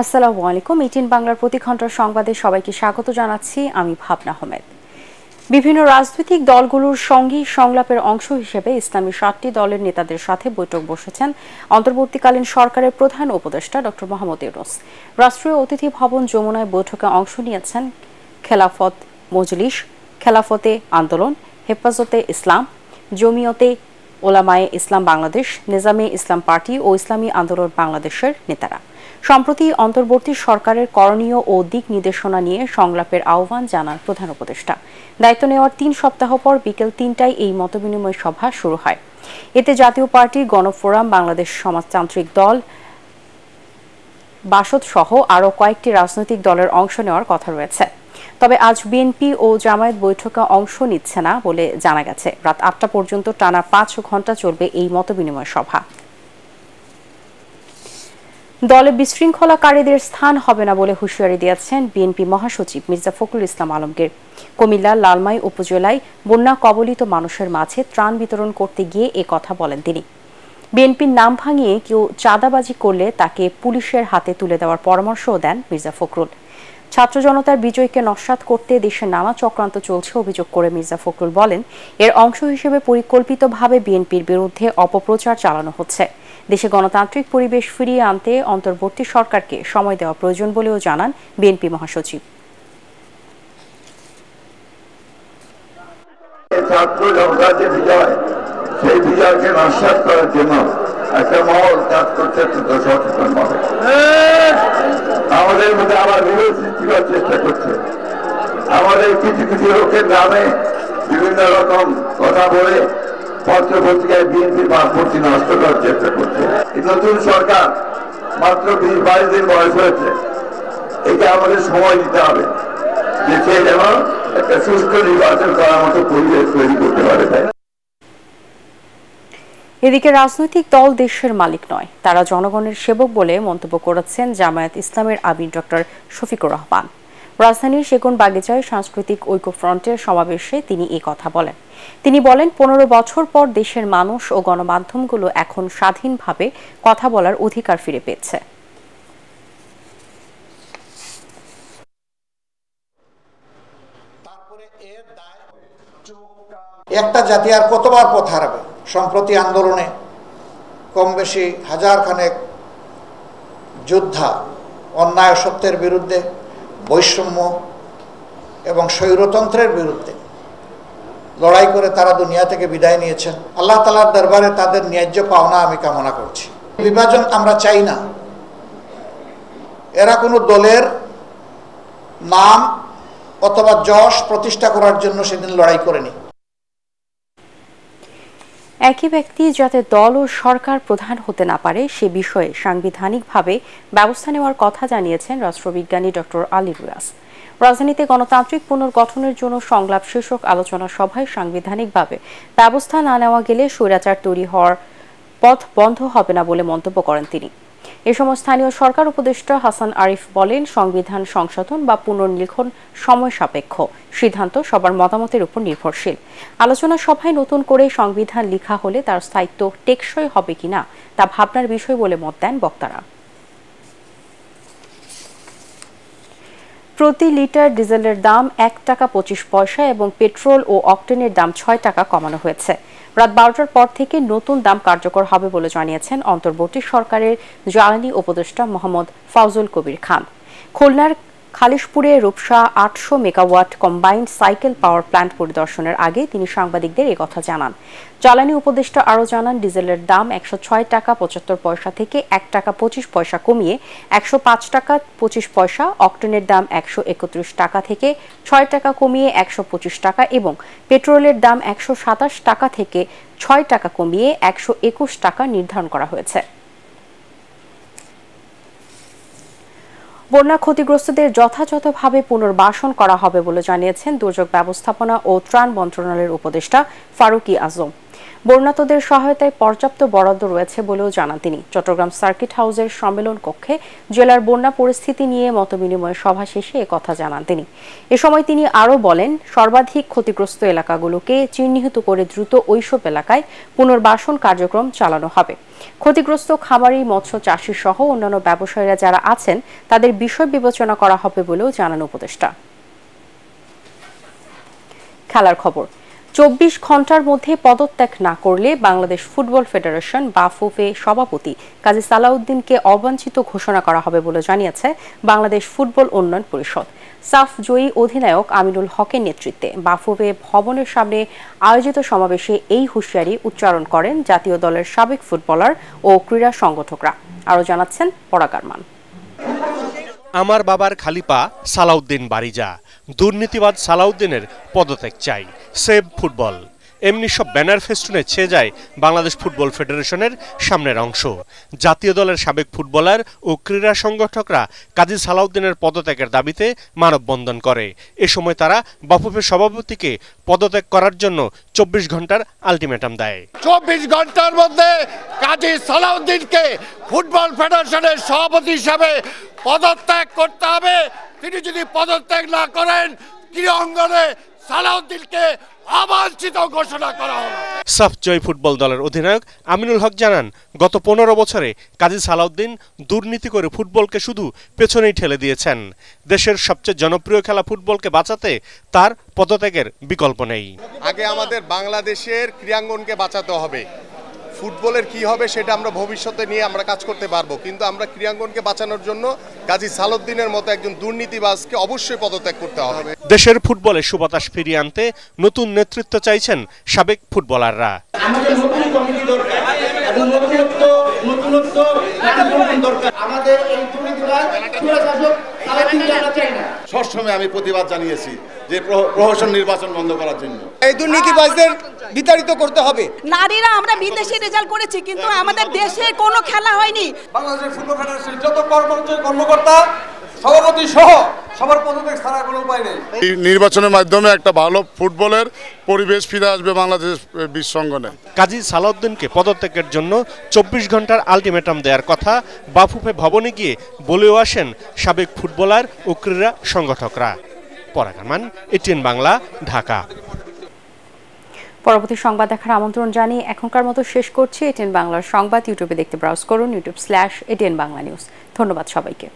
আসসালামু আলাইকুম। 18 বাংলার প্রতি ঘন্টার সংবাদে সবাইকে স্বাগত জানাচ্ছি। আমি ভাবনা আহমেদ। বিভিন্ন রাজনৈতিক দলগুলোর সঙ্গে সংলাপের অংশ হিসেবে ইসলামী 7টি দলের নেতাদের সাথে বৈঠক বসেছেন অন্তর্বর্তীকালীন সরকারের প্রধান উপদেষ্টা ডক্টর মোহাম্মদ ইউনূস। রাষ্ট্রীয় অতিথি ভবন যমুনায় বৈঠকে অংশ নিয়েছেন খেলাফত মজলিস, খেলাফতে আন্দোলন, হেফাজতে ইসলাম, জমিয়তে ওলামায়ে ইসলাম বাংলাদেশ, নিজামে ইসলাম পার্টি ও ইসলামী আন্দোলন বাংলাদেশের নেতারা। সম্প্রতি অন্তর্বর্তী সরকারের করণীয় ও দিক নির্দেশনা নিয়ে সংলাপের আহ্বান জানান প্রধান উপদেষ্টা। দায়িত্ব নেওয়ার 3 সপ্তাহ পর বিকেল 3টায় এই মতবিনিময় সভা শুরু হয়। এতে জাতীয় পার্টি, গণফোরাম, বাংলাদেশ সমাজতান্ত্রিক দল, বাসদ সহ আরও কয়েকটি রাজনৈতিক দলের অংশ নেওয়ার কথা রয়েছে। তবে আজ বিএনপি ও জামায়াত বৈঠকে অংশ নিচ্ছে না বলে জানা গেছে। রাত 8টা পর্যন্ত টানা 5 ঘন্টা চলবে এই মতবিনিময় সভা। দলে বিশৃঙ্খলাকারীদের স্থান হবে না বলে হুঁশিয়ারি দিয়েছেন বিএনপি মহাসচিব মির্জা ফখরুল ইসলাম আলমগীর। কুমিল্লার লালমাই উপজেলায় বন্যা কবলিত মানুষের মাঝে ত্রাণ বিতরণ করতে গিয়ে এ কথা বলেন তিনি। বিএনপির নাম ভাঙিয়ে কেউ চাঁদাবাজি করলে তাকে পুলিশের হাতে তুলে দেওয়ার পরামর্শও দেন মির্জা ফখরুল। ছাত্র জনতার বিজয়কে নস্যাৎ করতে দেশে নানা চক্রান্ত চলছে অভিযোগ করে মির্জা ফখরুল বলেন, এর অংশ হিসেবে পরিকল্পিতভাবে বিএনপির বিরুদ্ধে অপপ্রচার চালানো হচ্ছে। দেশে গণতান্ত্রিক পরিবেশ ফিরিয়ে আনতে অন্তর্বর্তী সরকারকে সময় দেওয়া প্রয়োজন বলেও জানান বিএনপি মহাসচিব। ছাত্র জনতার যে বিজয়, সেই বিজয়কে নস্যাৎ করার জন্য একটা মহল কাজ করছে সচেতন ভাবে। আমাদের মধ্যে আবার বিরোধ সৃষ্টি করার চেষ্টা করছে। আমাদের কিছু কিছু লোকের নামে বিভিন্ন রকম কথা বলে পত্র পত্রিকায় বিএনপির ভাবমূর্তি নষ্ট করার চেষ্টা করছে। নতুন সরকার মাত্র 20-22 দিন বয়স হয়েছে। এটা আমাদের সময় দিতে হবে যে সে যেন একটা সুষ্ঠু নির্বাচন করার মতো পরিবেশ তৈরি করতে পারে। তাই এদিকে রাজনৈতিক দল দেশের মালিক নয়, তারা জনগণের সেবক বলে মন্তব্য করেছেন জামায়াত ইসলামের আমির ডক্টর শফিকুর রহমান। রাজধানীর সেগুন বাগিচায় সাংস্কৃতিক ঐক্য ফ্রন্টের সমাবেশে তিনি এই কথা বলেন। তিনি বলেন, 15 বছর পর দেশের মানুষ ও গণমাধ্যমগুলো এখন স্বাধীনভাবে কথা বলার অধিকার ফিরে পেয়েছে। একটা জাতি আর কতবার পথ হারাবে? সম্প্রতি আন্দোলনে কম বেশি হাজার খানেক যোদ্ধা অন্যায় সত্যের বিরুদ্ধে, বৈষম্য এবং স্বৈরতন্ত্রের বিরুদ্ধে লড়াই করে তারা দুনিয়া থেকে বিদায় নিয়েছেন। আল্লাহ তাআলার দরবারে তাদের ন্যায্য পাওনা আমি কামনা করছি। বিভাজন আমরা চাই না। এরা কোনো দলের নাম অথবা যশ প্রতিষ্ঠা করার জন্য সেদিন লড়াই করেনি। একই ব্যক্তি যাতে দল ও সরকার প্রধান হতে না পারে সে বিষয়ে সাংবিধানিকভাবে ব্যবস্থা নেওয়ার কথা জানিয়েছেন রাষ্ট্রবিজ্ঞানী ডক্টর আলী রিয়াজ। রাজধানীতে গণতান্ত্রিক পুনর্গঠনের জন্য সংলাপ শীর্ষক আলোচনা সভায় সাংবিধানিকভাবে ব্যবস্থা না নেওয়া গেলে স্বৈরাচার তৈরি হওয়ার পথ বন্ধ হবে না বলে মন্তব্য করেন তিনি। এ সময় স্থানীয় সরকার উপদেষ্টা হাসান আরিফ বলেন, সংবিধান সংশোধন বা পুনর্লিখন সময় সাপেক্ষ, সিদ্ধান্ত সবার মতামতের উপর নির্ভরশীল। আলোচনা সভায় নতুন করে সংবিধান লেখা হলে তার স্থায়িত্ব টেকসই হবে কিনা তা ভাবনার বিষয় বলে মত দেন বক্তারা। প্রতি লিটার ডিজেলের দাম 1 টাকা 25 পয়সা এবং পেট্রোল ও অকটেনের দাম 6 টাকা কমানো হয়েছে। রাত 12টার পর থেকে নতুন দাম কার্যকর হবে বলে জানিয়েছেন অন্তর্বর্তী সরকারের জ্বালানি উপদেষ্টা মোহাম্মদ ফাউজুল কবির খান। খুলনার খালিশপুরে Rupsa 800 megawatt combined cycle power plant পরিদর্শনের আগে তিনি সাংবাদিকদের এই কথা জানান। জ্বালানি উপদেষ্টা আরও জানান, ডিজেলের দাম 106 টাকা 75 পয়সা থেকে 1 টাকা 25 পয়সা কমিয়ে 105 টাকা 25 পয়সা, অকটেনের দাম 131 টাকা থেকে 6 টাকা কমিয়ে 125 টাকা এবং পেট্রোলের দাম 127 টাকা থেকে 6 টাকা কমিয়ে 121 টাকা নির্ধারণ করা হয়েছে। বন্যা ক্ষতিগ্রস্তদের যথাযথভাবে পুনর্বাসন করা হবে বলে জানিয়েছেন দুর্যোগ ব্যবস্থাপনা ও ত্রাণ মন্ত্রণালয়ের উপদেষ্টা ফারুকী আজম। বন্যার্তদের সহায়তায় পর্যাপ্ত বরাদ্দ রয়েছে বলেও জানান তিনি। চট্টগ্রাম সার্কিট হাউসের সম্মেলন কক্ষে জেলার বন্যা পরিস্থিতি নিয়ে মতবিনিময় সভা শেষে একথা জানান তিনি। এ সময় তিনি আরও বলেন, সর্বাধিক ক্ষতিগ্রস্ত এলাকাগুলোকে চিহ্নিত করে দ্রুত ওইসব এলাকায় পুনর্বাসন কার্যক্রম চালানো হবে। ক্ষতিগ্রস্ত খামারি, মৎস্য চাষী সহ অন্যান্য ব্যবসায়ীরা যারা আছেন তাদের বিষয় বিবেচনা করা হবে বলেও জানান উপদেষ্টা। খেলার খবর। 24 ঘন্টার মধ্যে পদত্যাগ না করলে বাংলাদেশ ফুটবল ফেডারেশন বাফুফে সভাপতি কাজী সালাউদ্দিনকে অবাঞ্ছিত ঘোষণা করা হবে বলে জানিয়েছে বাংলাদেশ ফুটবল উন্নয়ন পরিষদ। সাফ জয়ী অধিনায়ক আমিনুল হকের নেতৃত্বে বাফুফে ভবনের সামনে আয়োজিত সমাবেশে এই হুঁশিয়ারি উচ্চারণ করেন জাতীয় দলের সাবেক ফুটবলার ও ক্রীড়া সংগঠকরা। আরও জানাচ্ছেন পরাগারমান। আমার বাবার খালিপা সালাউদ্দিন বারিজা, দুর্নীতিবাদ সালাউদ্দিনের পদত্যাগ চাই, সেভ ফুটবল, এমনি সব ব্যানার ফেস্টুনে ছেয়ে যায় বাংলাদেশ ফুটবল ফেডারেশনের সামনের অংশ। জাতীয় দলের সাবেক ফুটবলার ও ক্রীড়া সংগঠকরা কাজী সালাউদ্দিনের পদত্যাগের দাবিতে মানববন্ধন করে। এ সময় তারা বাফুফের সভাপতিকে পদত্যাগ করার জন্য 24 ঘন্টার আলটিমেটাম দেয়। 24 ঘন্টার মধ্যে কাজী সালাউদ্দিনকে ফুটবল ফেডারেশনের সভাপতি হিসাবে পদত্যাগ করতে হবে। তিনি যদি পদত্যাগ না করেন, ক্রীড়া অঙ্গনে সালাউদ্দিনকে অবাঞ্ছিত ঘোষণা করা হলো। সাফ জয় ফুটবল দলের অধিনায়ক আমিনুল হক জানান, গত 15 বছরে কাজী সালাউদ্দিন দুর্নীতি করে ফুটবলকে শুধু পেছনেই ঠেলে দিয়েছেন। দেশের সবচেয়ে জনপ্রিয় খেলা ফুটবলকে বাঁচাতে তার পদত্যাগের বিকল্প নেই। আগে আমাদের বাংলাদেশের ক্রীড়াঙ্গনকে বাঁচাতে হবে। ফুটবলের কি হবে সেটা আমরা ভবিষ্যতে নিয়ে আমরা কাজ করতে পারবো, কিন্তু আমরা ক্রীড়াঙ্গনকে বাঁচানোর জন্য কাজী সালাউদ্দিনের মতো একজন দুর্নীতিবাজকে অবশ্যই পদত্যাগ করতে হবে। দেশের ফুটবলে সুবাতাস ফিরিয়ে আনতে নতুন নেতৃত্ব চাইছেন সাবেক ফুটবলাররা। আমাদের নতুন কমিটি দরকার এবং নতুনত্ব দরকার। আমাদের এই দুর্নীতিবাজ সুরাশাসক সালাউদ্দিনকে আমরা চাই না। সবসময় আমি প্রতিবাদ জানিয়েছি যে প্রহসন নির্বাচন বন্ধ করার জন্য এই দুর্নীতিবাজদের বিতাড়িত করতে হবে। নারীরা আমরা বিদেশে রেজাল্ট করেছি, কিন্তু আমাদের দেশে কোনো খেলা হয়নি। বাংলাদেশের ফুটবল ফেডারেশনের যত কর্মকর্তা, সভাপতি সহ সবার পদত্যাগ ছাড়া কোনো উপায় নেই। এই নির্বাচনের মাধ্যমে একটা ভালো ফুটবলের পরিবেশ ফিরে আসবে বাংলাদেশ বিশ্ব অঙ্গনে। কাজী সালাউদ্দিনকে পদত্যাগের জন্য 24 ঘন্টার আলটিমেটাম দেওয়ার কথা বাফুফে ভবনে গিয়ে বলেও আসেন সাবেক ফুটবলার ও ক্রীড়া সংগঠকরা। পরাগারমান, এটিএন বাংলা, ঢাকা। পরবর্তী সংবাদ দেখার আমন্ত্রণ জানিয়ে এখনকার মতো শেষ করছি। এটিএন বাংলার সংবাদ ইউটিউবে দেখতে ব্রাউজ করুন, youtube/ATN Bangla News। ধন্যবাদ সবাইকে।